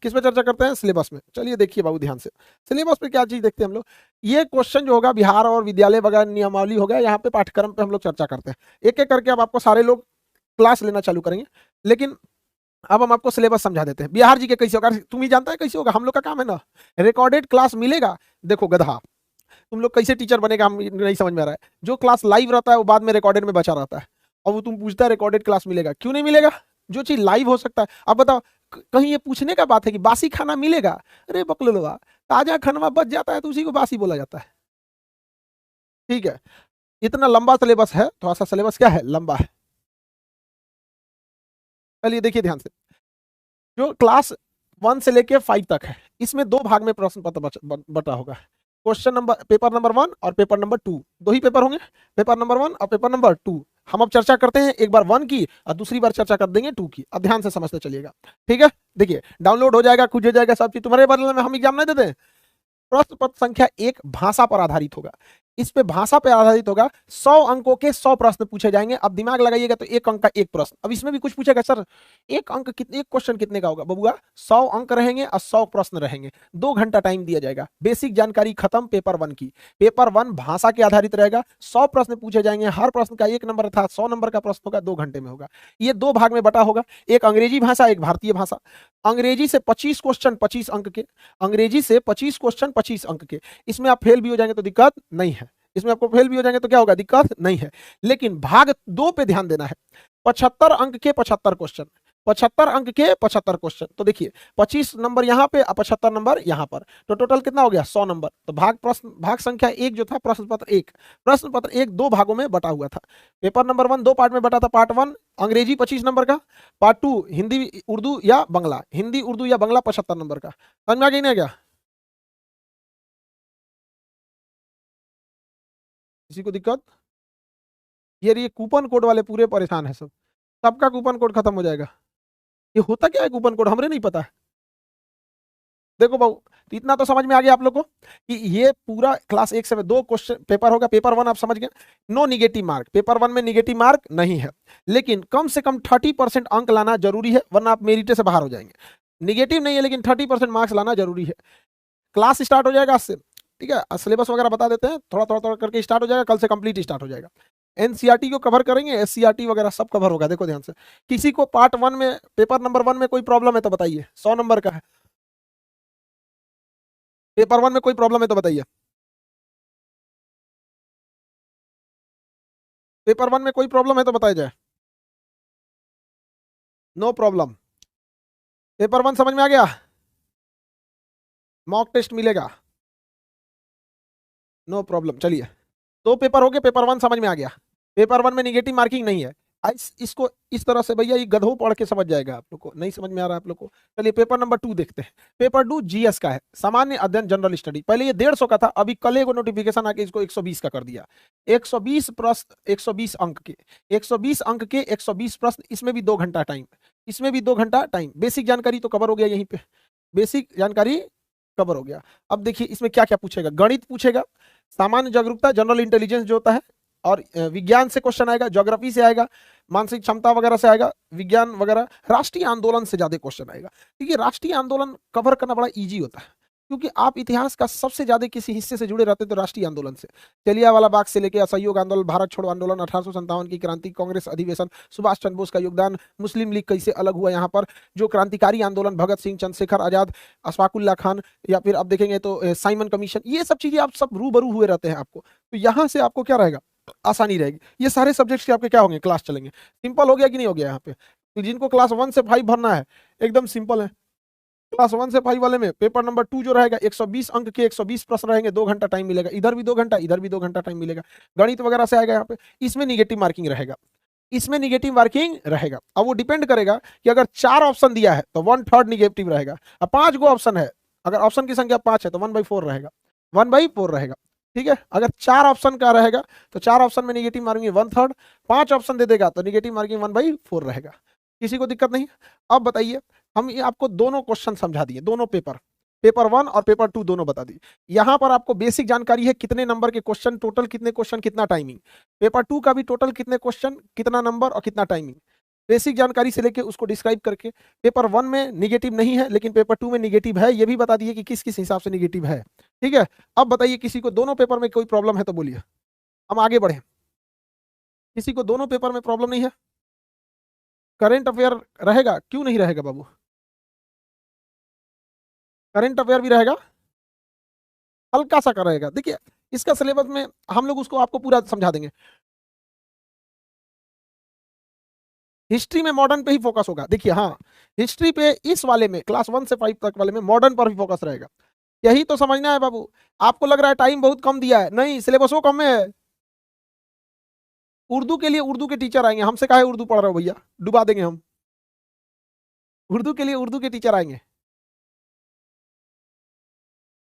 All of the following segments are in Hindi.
किस पे चर्चा करते हैं? सिलेबस में। चलिए देखिए बाबू ध्यान से, सिलेबस पे क्या चीज देखते हैं हम लोग। ये क्वेश्चन जो होगा बिहार और विद्यालय वगैरह नियमावली हो गया, यहाँ पे पाठ्यक्रम पे हम लोग चर्चा करते हैं। एक एक करके अब आपको सारे लोग क्लास लेना चालू करेंगे, लेकिन अब हम आपको सिलेबस समझा देते हैं। बिहार जी के कैसे होगा तुम ही जानता है कैसे होगा, हम लोग का काम है ना। रिकॉर्डेड क्लास मिलेगा, देखो गधा, तुम लोग कैसे टीचर बनेगा हम नहीं समझ में आ रहा है। जो क्लास लाइव रहता है वो बाद में रिकॉर्डेड में बचा रहता है, और वो तुम पूछता है रिकॉर्डेड क्लास मिलेगा, क्यों नहीं मिलेगा? जो चीज लाइव हो सकता है। अब बताओ, कहीं ये पूछने का बात है कि बासी खाना मिलेगा? अरे बकलोलवा, ताजा खाना बच जाता है तो उसी को बासी बोला जाता है। ठीक है, इतना लंबा सिलेबस है, थोड़ा सा सिलेबस क्या है, लंबा है। चलिए देखिए ध्यान से, जो क्लास 1 से लेके 5 तक है, इसमें दो भाग में प्रश्न पत्र बटा होगा। क्वेश्चन नंबर, पेपर नंबर 1 और पेपर नंबर 2, दो ही पेपर होंगे, पेपर नंबर 1 और पेपर नंबर 2। हम अब चर्चा करते हैं एक बार 1 की और दूसरी बार चर्चा कर देंगे 2 की। अब ध्यान से समझते चलिएगा, ठीक है। देखिए डाउनलोड हो जाएगा, कुछ हो जाएगा, सब चीज तुम्हारे बदले में हम एग्जाम नहीं देते हैं। प्रश्न पत्र संख्या 1 भाषा पर आधारित होगा। इस पे भाषा पर आधारित होगा, 100 अंकों के 100 प्रश्न पूछे जाएंगे। अब दिमाग लगाइएगा तो 1 अंक का 1 प्रश्न। अब इसमें भी कुछ पूछेगा सर, 1 अंक कितने, 1 क्वेश्चन कितने का होगा बबुआ? 100 अंक रहेंगे और 100 प्रश्न रहेंगे, 2 घंटा टाइम दिया जाएगा। बेसिक जानकारी खत्म पेपर 1 की। पेपर 1 भाषा के आधारित रहेगा, 100 प्रश्न पूछे जाएंगे, हर प्रश्न का 1 नंबर अर्थात 100 नंबर का प्रश्न होगा, 2 घंटे में होगा। ये 2 भाग में बटा होगा, एक अंग्रेजी भाषा, एक भारतीय भाषा। अंग्रेजी से 25 क्वेश्चन 25 अंक के, अंग्रेजी से 25 क्वेश्चन 25 अंक के। इसमें आप फेल भी हो जाएंगे तो दिक्कत नहीं है, इसमें आपको फेल भी हो जाएंगे तो क्या होगा, दिक्कत नहीं है। लेकिन भाग 2 पे ध्यान देना है, 75 अंक के 75 क्वेश्चन, 75 अंक के 75 क्वेश्चन। तो देखिए 25 नंबर यहाँ पे और 75 नंबर यहाँ पर, तो टोटल कितना हो गया, 100 नंबर। तो भाग संख्या 1 जो था, प्रश्न पत्र 1, प्रश्न पत्र 1 2 भागों में बटा हुआ था। पेपर नंबर 1 2 पार्ट में बटा था। पार्ट 1 अंग्रेजी 25 नंबर का, पार्ट 2 हिंदी उर्दू या बंगला, हिंदी उर्दू या बंगला 75 नंबर का। समझ में आ गई ना क्या? किसी को दिक्कत? ये कूपन कोड वाले पूरे परेशान है सब, सबका कूपन कोड खत्म हो जाएगा। ये होता क्या है कूपन कोड, हमरे नहीं पता है। देखो बाबू, तो इतना तो समझ में आ गया आप लोग को कि ये पूरा क्लास 1 से 2 क्वेश्चन पेपर होगा। पेपर 1 आप समझ गए, नो निगेटिव मार्क, पेपर 1 में निगेटिव मार्क नहीं है, लेकिन कम से कम 30% अंक लाना जरूरी है, वरना आप मेरिट से बाहर हो जाएंगे। निगेटिव नहीं है लेकिन 30% मार्क्स लाना जरूरी है। क्लास स्टार्ट हो जाएगा आज से, ठीक है। सिलेबस वगैरह बता देते हैं, थोड़ा थोड़ा थोड़ा करके स्टार्ट हो जाएगा, कल से कंप्लीट स्टार्ट हो जाएगा। एनसीईआरटी को कवर करेंगे, एससीईआरटी वगैरह सब कवर होगा। देखो ध्यान से, किसी को पार्ट 1 में, पेपर नंबर 1 में कोई प्रॉब्लम है तो बताइए, 100 नंबर का है। पेपर 1 में कोई प्रॉब्लम है तो बताइए, पेपर 1 में कोई प्रॉब्लम है तो बताया जाए। नो प्रॉब्लम, पेपर 1 समझ में आ गया। मॉक टेस्ट मिलेगा, नो प्रॉब्लम। चलिए, 2 पेपर हो गए, पेपर 1 समझ में आ गया। पेपर 1 में निगेटिव मार्किंग नहीं है। इसको इस तरह से भैया ये गधों पढ़ के समझ जाएगा, आप लोग को नहीं समझ में आ रहा है आप लोग को। चलिए पेपर नंबर 2 देखते हैं। पेपर 2 जीएस का है, सामान्य अध्ययन जनरल स्टडी। पहले ये 150 का था, अभी कल एक नोटिफिकेशन आके इसको 120 का कर दिया। 120 प्रश्न, 120 अंक के, 120 अंक के 120 प्रश्न। इसमें भी 2 घंटा टाइम, इसमें भी 2 घंटा टाइम। बेसिक जानकारी तो कवर हो गया, यहीं पे बेसिक जानकारी कवर हो गया। अब देखिए इसमें क्या क्या पूछेगा, गणित पूछेगा, सामान्य जागरूकता जनरल इंटेलिजेंस जो होता है, और विज्ञान से क्वेश्चन आएगा, ज्योग्राफी से आएगा, मानसिक क्षमता वगैरह से आएगा, विज्ञान वगैरह। राष्ट्रीय आंदोलन से ज्यादा क्वेश्चन आएगा, क्योंकि राष्ट्रीय आंदोलन कवर करना बड़ा इजी होता है, क्योंकि आप इतिहास का सबसे ज्यादा किसी हिस्से से जुड़े रहते हैं तो राष्ट्रीय आंदोलन से। जलियांवाला बाग से लेकर असहयोग आंदोलन, भारत छोड़ो आंदोलन, 1857 की क्रांति, कांग्रेस अधिवेशन, सुभाष चंद्र बोस का योगदान, मुस्लिम लीग कैसे अलग हुआ यहाँ पर, जो क्रांतिकारी आंदोलन, भगत सिंह, चंद्रशेखर आजाद, अशफाकुल्ला खान, या फिर आप देखेंगे तो साइमन कमीशन, ये सब चीजें आप सब रूबरू हुए रहते हैं आपको। तो यहाँ से आपको क्या रहेगा, आसानी रहेगी। ये सारे सब्जेक्ट्स के आपके क्या होंगे, क्लास चलेंगे। सिंपल हो गया कि नहीं हो गया यहाँ पे? तो जिनको क्लास 1 से 5 भरना है, एकदम सिंपल है। क्लास 1 से 5 वाले में पेपर नंबर 2 जो रहेगा, 120 अंक के 120 प्रश्न रहेंगे, 2 घंटा टाइम मिलेगा, इधर भी 2 घंटा, इधर भी 2 घंटा टाइम मिलेगा। गणित वगैरह से आएगा यहाँ पे। इसमें निगेटिव मार्किंग रहेगा, इसमें निगेटिव मार्किंग रहेगा। अब वो डिपेंड करेगा कि अगर 4 ऑप्शन दिया है तो 1/3 निगेटिव रहेगा, अब 5 गो ऑप्शन है, अगर ऑप्शन की संख्या 5 है तो 1/4 रहेगा, 1/4 रहेगा। ठीक है, अगर 4 ऑप्शन का रहेगा तो 4 ऑप्शन में निगेटिव मार्किंग 1/3, 5 ऑप्शन दे देगा तो निगेटिव मार्किंग 1/4 रहेगा। किसी को दिक्कत नहीं? अब बताइए, हम ये आपको दोनों क्वेश्चन समझा दिए, दोनों पेपर, पेपर 1 और पेपर 2 दोनों बता दिए। यहां पर आपको बेसिक जानकारी है कितने नंबर के क्वेश्चन, टोटल कितने क्वेश्चन, कितना टाइमिंग। पेपर 2 का भी टोटल कितने क्वेश्चन, कितना नंबर और कितना टाइमिंग। बेसिक जानकारी से लेके उसको डिस्क्राइब करके। पेपर 1 में निगेटिव नहीं है, लेकिन पेपर 2 में निगेटिव है, ये भी बता दिए कि किस किस हिसाब से निगेटिव है। ठीक है, अब बताइए किसी को दोनों पेपर में कोई प्रॉब्लम है तो बोलिए, हम आगे बढ़े। किसी को दोनों पेपर में प्रॉब्लम नहीं है? करंट अफेयर रहेगा, क्यों नहीं रहेगा बाबू? करंट अफेयर भी रहेगा, हल्का सा का रहेगा। देखिए इसका सिलेबस में हम लोग उसको आपको पूरा समझा देंगे। हिस्ट्री में मॉडर्न पे ही फोकस होगा। देखिए हाँ, हिस्ट्री पे इस वाले में क्लास 1 से 5 तक वाले में मॉडर्न पर ही फोकस रहेगा। यही तो समझना है बाबू। आपको लग रहा है टाइम बहुत कम दिया है, नहीं, सिलेबस वो कम है। उर्दू के लिए उर्दू के टीचर आएंगे, हमसे काहे उर्दू पढ़ रहे हो भैया, डुबा देंगे हम। उर्दू के लिए उर्दू के टीचर आएंगे।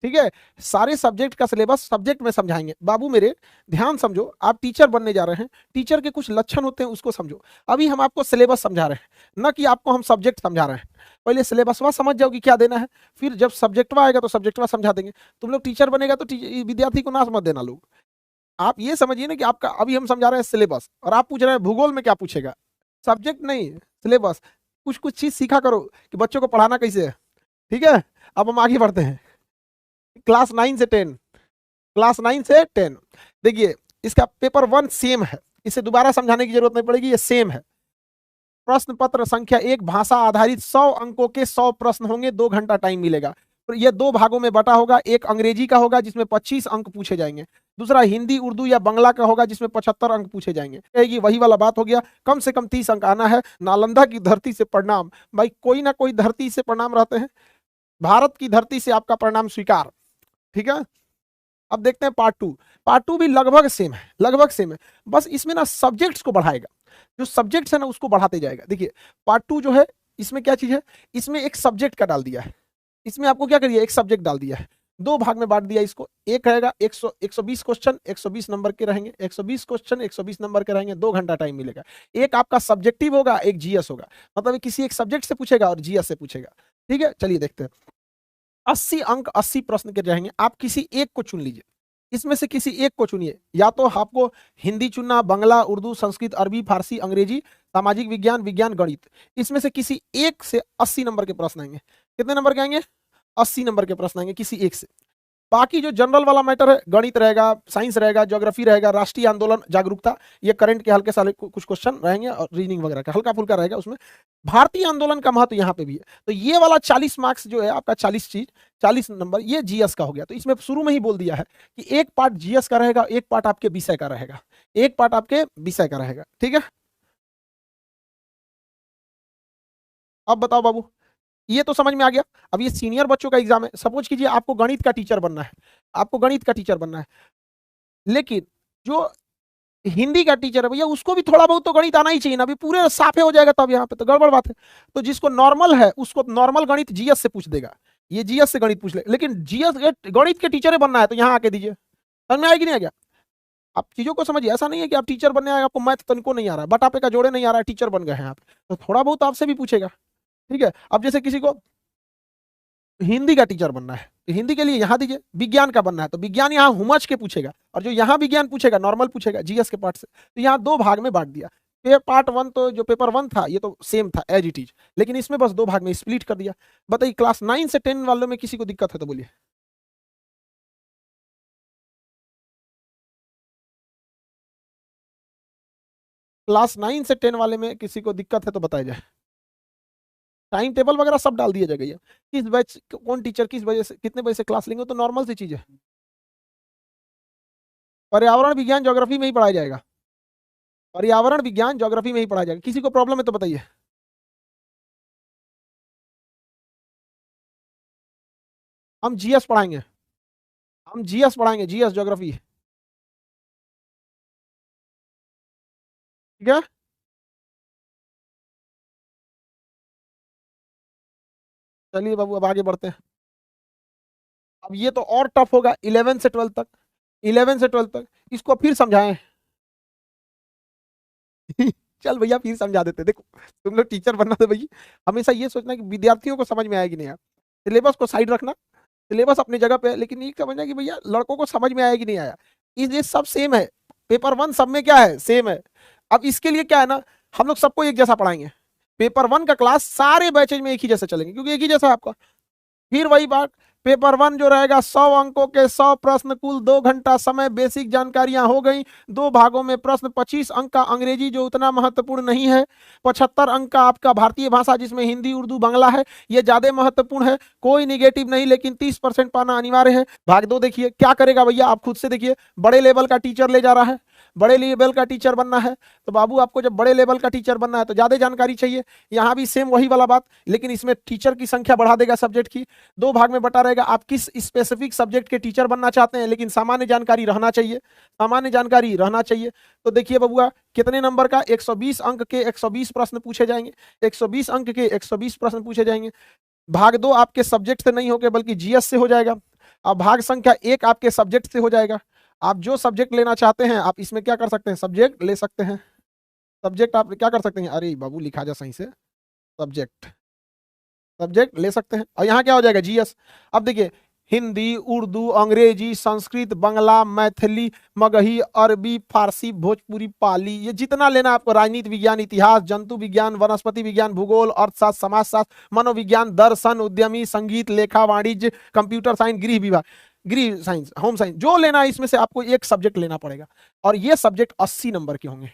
ठीक है, सारे सब्जेक्ट का सिलेबस सब्जेक्ट में समझाएंगे बाबू मेरे। ध्यान समझो, आप टीचर बनने जा रहे हैं, टीचर के कुछ लक्षण होते हैं उसको समझो। अभी हम आपको सिलेबस समझा रहे हैं, न कि आपको हम सब्जेक्ट समझा रहे हैं। पहले सिलेबसवा समझ जाओ कि क्या देना है, फिर जब सब्जेक्टवा आएगा तो सब्जेक्टवा समझा देंगे। तुम लोग टीचर बनेगा तो विद्यार्थी को नाश मत देना लोग। आप ये समझिए ना कि आपका अभी हम समझा रहे हैं सिलेबस, और आप पूछ रहे हैं भूगोल में क्या पूछेगा। सब्जेक्ट नहीं, सिलेबस। कुछ कुछ चीज सीखा करो कि बच्चों को पढ़ाना कैसे है। ठीक है, अब हम आगे बढ़ते हैं। क्लास 9 से 10, क्लास 9 से 10 देखिए, इसका पेपर 1 सेम है, इसे दोबारा समझाने की जरूरत नहीं पड़ेगी, ये सेम है। प्रश्न पत्र संख्या 1, भाषा आधारित 100 अंकों के 100 प्रश्न होंगे, 2 घंटा टाइम मिलेगा। तो ये 2 भागों में बटा होगा, एक अंग्रेजी का होगा जिसमें 25 अंक पूछे जाएंगे, दूसरा हिंदी उर्दू या बंगला का होगा जिसमें 75 अंक पूछे जाएंगे। ये वही वाला बात हो गया, कम से कम 30 अंक आना है। नालंदा की धरती से प्रणाम, भाई कोई ना कोई धरती से प्रणाम रहते हैं, भारत की धरती से आपका प्रणाम स्वीकार। ठीक है, अब देखते हैं पार्ट 2। पार्ट 2 भी लगभग सेम है, लगभग सेम है, बस इसमें ना सब्जेक्ट्स को बढ़ाएगा, जो सब्जेक्ट्स है ना उसको बढ़ाते जाएगा। देखिए पार्ट 2 जो है, इसमें क्या चीज है, इसमें एक सब्जेक्ट का डाल दिया है, इसमें आपको क्या करिए, एक सब्जेक्ट डाल दिया है, 2 भाग में बांट दिया इसको। एक रहेगा 120 क्वेश्चन, 120 नंबर के रहेंगे, 120 क्वेश्चन 120 नंबर के रहेंगे, 2 घंटा टाइम मिलेगा। एक आपका सब्जेक्टिव होगा, एक जीएस होगा, मतलब किसी एक सब्जेक्ट से पूछेगा और जीएस से पूछेगा। ठीक है, चलिए देखते हैं। 80 अंक 80 प्रश्न के रहेंगे, आप किसी एक को चुन लीजिए, इसमें से किसी एक को चुनिए, या तो आपको हिंदी चुनना, बंगला, उर्दू, संस्कृत, अरबी, फारसी, अंग्रेजी, सामाजिक विज्ञान, विज्ञान, गणित, इसमें से किसी एक से 80 नंबर के प्रश्न आएंगे। कितने नंबर के आएंगे? 80 नंबर के प्रश्न आएंगे किसी एक से। बाकी जो जनरल वाला मैटर है, गणित रहेगा, साइंस रहेगा, ज्योग्राफी रहेगा, राष्ट्रीय आंदोलन, जागरूकता, ये करंट के हल्के साले कुछ क्वेश्चन रहेंगे, और रीजनिंग वगैरह का हल्का फुल्का रहेगा उसमें। भारतीय आंदोलन का महत्व यहाँ पे भी है, तो ये वाला 40 मार्क्स जो है आपका, 40 नंबर, ये जीएस का हो गया। तो इसमें शुरू में ही बोल दिया है कि एक पार्ट जीएस का रहेगा, एक पार्ट आपके विषय का रहेगा, एक पार्ट आपके विषय का रहेगा। ठीक है, अब बताओ बाबू, ये तो समझ में आ गया। अब ये सीनियर बच्चों का एग्जाम है, सपोज कीजिए आपको गणित का टीचर बनना है, आपको गणित का टीचर बनना है, लेकिन जो हिंदी का टीचर है भैया, उसको भी थोड़ा बहुत तो गणित आना ही चाहिए ना, अभी पूरे साफे हो जाएगा तब, यहाँ पे तो गड़बड़ बात है। तो जिसको नॉर्मल है उसको नॉर्मल गणित जीएस से पूछ देगा, ये जीएस से गणित पूछ ले, लेकिन जीएस गणित के टीचर बनना है तो यहाँ आके दीजिए। समझ में आएगी नहीं आ गया? आप चीजों को समझिए, ऐसा नहीं है कि आप टीचर बनने आए आपको मैथ तनको नहीं आ रहा है, बटापे का जोड़े नहीं आ रहा है, टीचर बन गए हैं आप, तो थोड़ा बहुत आपसे भी पूछेगा। ठीक है, अब जैसे किसी को हिंदी का टीचर बनना है तो हिंदी के लिए यहाँ दीजिए, विज्ञान का बनना है तो विज्ञान यहाँ हुमच के पूछेगा, और जो यहाँ विज्ञान पूछेगा नॉर्मल पूछेगा जीएस के पार्ट से। तो यहाँ 2 भाग में बांट दिया। पार्ट 1 तो जो पेपर 1 था ये तो सेम था एज इट इज, लेकिन इसमें बस 2 भाग में स्प्लिट कर दिया। बताइए क्लास 9 से 10 वालों में किसी को दिक्कत है तो बोलिए। क्लास 9 से 10 वाले में किसी को दिक्कत है तो बताया जाए। टाइम टेबल वगैरह सब डाल दिया जाएगा, ये किस बैच कौन टीचर किस बजे से कितने बजे से क्लास लेंगे, तो नॉर्मल सी चीज है। पर्यावरण विज्ञान ज्योग्राफी में ही पढ़ाया जाएगा, पर्यावरण विज्ञान ज्योग्राफी में ही पढ़ाया जाएगा। किसी को प्रॉब्लम है तो बताइए। हम जीएस पढ़ाएंगे, हम जीएस पढ़ाएंगे, जीएस ज्योग्राफी। ठीक है, चलिए बाबू अब आगे बढ़ते हैं। अब ये तो और टफ होगा, 11 से 12 तक, 11 से 12 तक इसको फिर समझाएं। चल भैया फिर समझा देते। देखो तुम लोग टीचर बनना तो भैया हमेशा ये सोचना कि विद्यार्थियों को समझ में आएगी नहीं यार, सिलेबस को साइड रखना, सिलेबस अपनी जगह पे है, लेकिन ये समझना कि भैया लड़कों को समझ में आएगी नहीं आया, ये सब सेम है। पेपर 1 सब में क्या है, सेम है। अब इसके लिए क्या है ना, हम लोग सबको एक जैसा पढ़ाएंगे। पेपर 1 का क्लास सारे बैचेज में एक ही जैसे चलेंगे, क्योंकि एक ही जैसा है आपका। फिर वही बात, पेपर 1 जो रहेगा 100 अंकों के 100 प्रश्न, कुल 2 घंटा समय, बेसिक जानकारियां हो गई। 2 भागों में प्रश्न, 25 अंक का अंग्रेजी जो उतना महत्वपूर्ण नहीं है, 75 अंक का आपका भारतीय भाषा जिसमें हिंदी, उर्दू, बांग्ला है, ये ज्यादा महत्वपूर्ण है। कोई निगेटिव नहीं, लेकिन 30% पाना अनिवार्य है। भाग 2 देखिए क्या करेगा भैया, आप खुद से देखिए। बड़े लेवल का टीचर ले जा रहा है, बड़े लेवल का टीचर बनना है, तो बाबू आपको जब बड़े लेवल का टीचर बनना है तो ज्यादा जानकारी चाहिए। यहां भी सेम वही वाला बात, लेकिन इसमें टीचर की संख्या बढ़ा देगा सब्जेक्ट की। 2 भाग में बटा रहेगा, आप किस स्पेसिफिक सब्जेक्ट के टीचर बनना चाहते हैं, लेकिन सामान्य जानकारी रहना चाहिए, सामान्य जानकारी रहना चाहिए। तो देखिए बबुआ, कितने नंबर का, 120 अंक के 120 प्रश्न पूछे जाएंगे, 120 अंक के 120 प्रश्न पूछे जाएंगे। भाग 2 आपके सब्जेक्ट से नहीं होकर बल्कि जीएस से हो जाएगा। अब भाग संख्या 1 आपके सब्जेक्ट से हो जाएगा। आप जो सब्जेक्ट लेना चाहते हैं आप इसमें क्या कर सकते हैं, सब्जेक्ट ले सकते हैं। सब्जेक्ट आप क्या कर सकते हैं, अरे बाबू लिखा जा सही से, सब्जेक्ट, सब्जेक्ट ले सकते हैं। और यहाँ क्या हो जाएगा, जीएस। अब देखिए, हिंदी, उर्दू, अंग्रेजी, संस्कृत, बांग्ला, मैथिली, मगही, अरबी, फारसी, भोजपुरी, पाली, ये जितना लेना आपको, राजनीति विज्ञान, इतिहास, जंतु विज्ञान, वनस्पति विज्ञान, भूगोल, अर्थशास्त्र, समाजशास्त्र, मनोविज्ञान, दर्शन, उद्यमी, संगीत, लेखा, वाणिज्य, कंप्यूटर साइंस, गृह विभाग, गृह साइंस, होम साइंस, जो लेना है इसमें से आपको एक सब्जेक्ट लेना पड़ेगा। और ये सब्जेक्ट 80 नंबर के होंगे,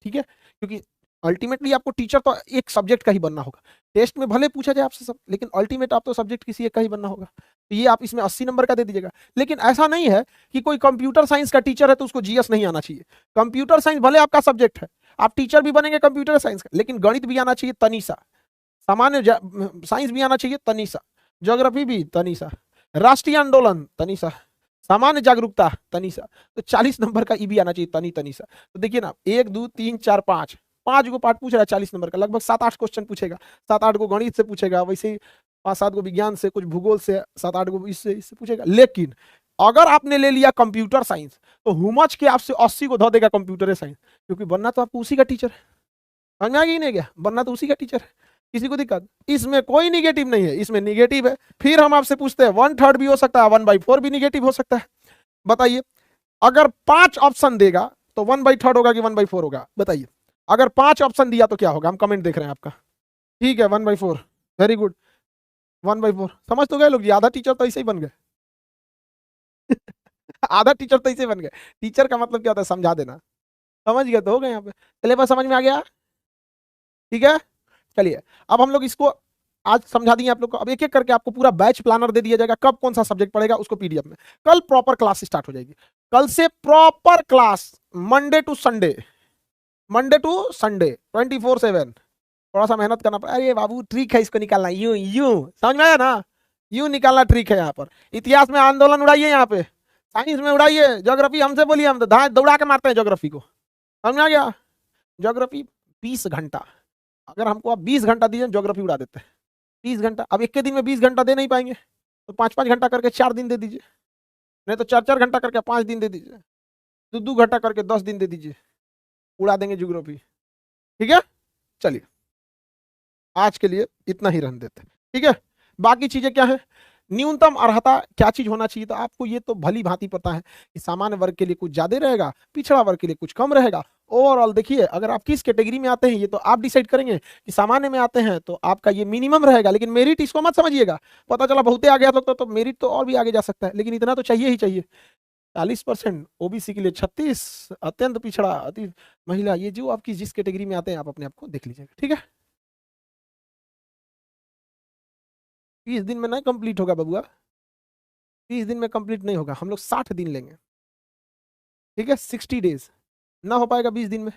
ठीक है, क्योंकि अल्टीमेटली आपको टीचर तो एक सब्जेक्ट का ही बनना होगा। टेस्ट में भले पूछा जाए आपसे सब, लेकिन अल्टीमेट आप तो सब्जेक्ट किसी एक का ही बनना होगा। तो ये आप इसमें 80 नंबर का दे दीजिएगा। लेकिन ऐसा नहीं है कि कोई कंप्यूटर साइंस का टीचर है तो उसको जीएस नहीं आना चाहिए। कंप्यूटर साइंस भले आपका सब्जेक्ट है, आप टीचर भी बनेंगे कंप्यूटर साइंस का, लेकिन गणित भी आना चाहिए तनीसा, सामान्य साइंस भी आना चाहिए तनीसा, ज्योग्राफी भी तनीसा, राष्ट्रीय आंदोलन तनीसा, सामान्य जागरूकता तनीसा। तो 40 नंबर का ई भी आना चाहिए तनीसा। तो देखिए ना, 1 2 3 4 5 गो पार्ट पूछ रहा है 40 नंबर का, लगभग 7-8 क्वेश्चन पूछेगा। 7-8 गो गणित से पूछेगा, वैसे ही 5-7 गो विज्ञान से, कुछ भूगोल से, 7-8 गो इससे पूछेगा। लेकिन अगर आपने ले लिया कंप्यूटर साइंस तो हुमच के आपसे 80 को धो देगा कंप्यूटर साइंस, क्योंकि बनना तो आपको उसी का टीचर है। समझ में आ गया नहीं गया, बनना तो उसी का टीचर है। किसी को दिक्कत, इसमें कोई निगेटिव नहीं है, इसमें निगेटिव है। फिर हम आपसे पूछते हैं 1/3 भी हो सकता है, 1/4 भी निगेटिव हो सकता है। बताइए, अगर 5 ऑप्शन देगा तो 1/3 होगा कि 1/4 होगा, बताइए। अगर 5 ऑप्शन दिया तो क्या होगा, हम कमेंट देख रहे हैं आपका। ठीक है, 1/4, वेरी गुड, 1/4। समझ तो गए लोग जी, आधा टीचर तो ऐसे ही बन गए। आधा टीचर तो ऐसे बन गए। टीचर का मतलब क्या होता है, समझा देना। समझ गए तो हो गए यहाँ पे, सिलेबस समझ में आ गया, ठीक है। चलिए, अब हम लोग इसको आज समझा दिए आप लोग को। अब एक एक करके आपको पूरा बैच प्लानर दे दिया जाएगा, कब कौन सा सब्जेक्ट पढ़ेगा उसको पीडीएफ में। कल प्रॉपर क्लास स्टार्ट हो जाएगी, कल से proper class, Monday to Sunday, Monday to Sunday 24/7। थोड़ा सा मेहनत करना पड़ा। अरे बाबू ट्रिक है इसको निकालना, यूं यूं, समझ में आया ना, यूं निकालना ट्रिक है। यहाँ पर इतिहास में आंदोलन उड़ाइए, यहाँ पे साइंस में उड़ाइए, ज्योग्राफी हमसे बोलिए, हम तो दौड़ा के मारते हैं ज्योग्राफी को। समझ में आ गया, ज्योग्राफी 20 घंटा, अगर हमको आप 20 घंटा दीजिए ज्योग्राफी उड़ा देते हैं। 20 घंटा, अब एक के दिन में 20 घंटा दे नहीं पाएंगे, तो 5-5 घंटा करके 4 दिन दे दीजिए, नहीं तो 4-4 घंटा करके 5 दिन दे दीजिए, 2-2 घंटा करके 10 दिन दे दीजिए, उड़ा देंगे ज्योग्राफी। ठीक है, चलिए आज के लिए इतना ही रहने देते हैं, ठीक है। बाकी चीजें क्या है, न्यूनतम अर्हता क्या चीज होना चाहिए, तो आपको ये तो भली भांति पता है कि सामान्य वर्ग के लिए कुछ ज्यादा रहेगा, पिछड़ा वर्ग के लिए कुछ कम रहेगा। ओवरऑल देखिए, अगर आप किस कैटेगरी में आते हैं ये तो आप डिसाइड करेंगे, कि सामान्य में आते हैं तो आपका ये मिनिमम रहेगा, लेकिन मेरिट इसको मत समझिएगा। पता चला बहुते आ गया तो मेरिट तो और भी आगे जा सकता है, लेकिन इतना तो चाहिए ही चाहिए। 40% ओबीसी के लिए, 36 अत्यंत पिछड़ा, अति महिला, ये जो आपकी जिस कैटेगरी में आते हैं आप अपने आप को देख लीजिएगा, ठीक है। 30 दिन में नहीं कंप्लीट होगा बबुआ, 30 दिन में कंप्लीट नहीं होगा, हम लोग 60 दिन लेंगे, ठीक है, 60 डेज। ना हो पाएगा 20 दिन में।